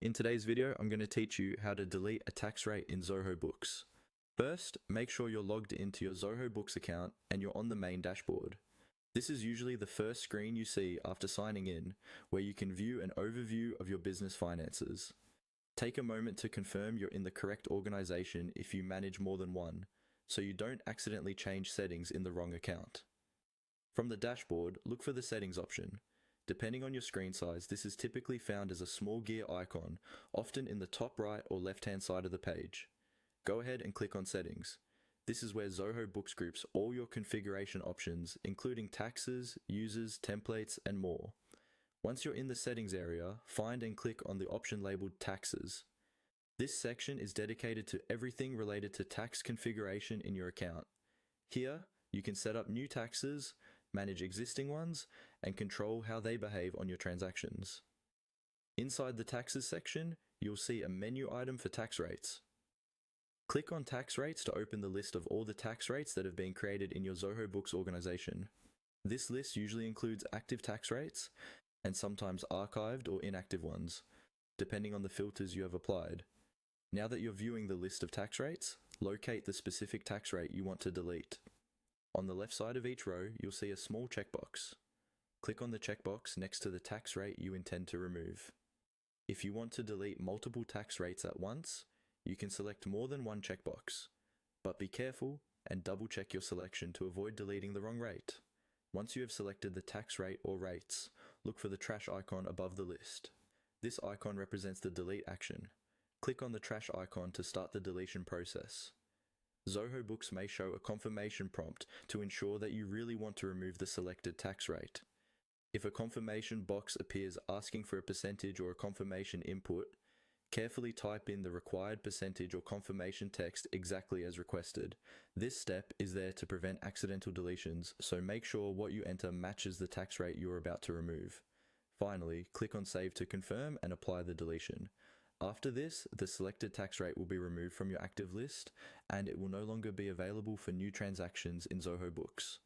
In today's video, I'm going to teach you how to delete a tax rate in Zoho Books. First, make sure you're logged into your Zoho Books account and you're on the main dashboard. This is usually the first screen you see after signing in, where you can view an overview of your business finances. Take a moment to confirm you're in the correct organization if you manage more than one, so you don't accidentally change settings in the wrong account. From the dashboard, look for the settings option. Depending on your screen size, this is typically found as a small gear icon, often in the top right or left-hand side of the page. Go ahead and click on Settings. This is where Zoho Books groups all your configuration options, including taxes, users, templates, and more. Once you're in the settings area, find and click on the option labeled Taxes. This section is dedicated to everything related to tax configuration in your account. Here, you can set up new taxes, manage existing ones, and control how they behave on your transactions. Inside the Taxes section, you'll see a menu item for tax rates. Click on Tax Rates to open the list of all the tax rates that have been created in your Zoho Books organization. This list usually includes active tax rates, and sometimes archived or inactive ones, depending on the filters you have applied. Now that you're viewing the list of tax rates, locate the specific tax rate you want to delete. On the left side of each row, you'll see a small checkbox. Click on the checkbox next to the tax rate you intend to remove. If you want to delete multiple tax rates at once, you can select more than one checkbox. But be careful and double check your selection to avoid deleting the wrong rate. Once you have selected the tax rate or rates, look for the trash icon above the list. This icon represents the delete action. Click on the trash icon to start the deletion process. Zoho Books may show a confirmation prompt to ensure that you really want to remove the selected tax rate. If a confirmation box appears asking for a percentage or a confirmation input, carefully type in the required percentage or confirmation text exactly as requested. This step is there to prevent accidental deletions, so make sure what you enter matches the tax rate you are about to remove. Finally, click on Save to confirm and apply the deletion. After this, the selected tax rate will be removed from your active list, and it will no longer be available for new transactions in Zoho Books.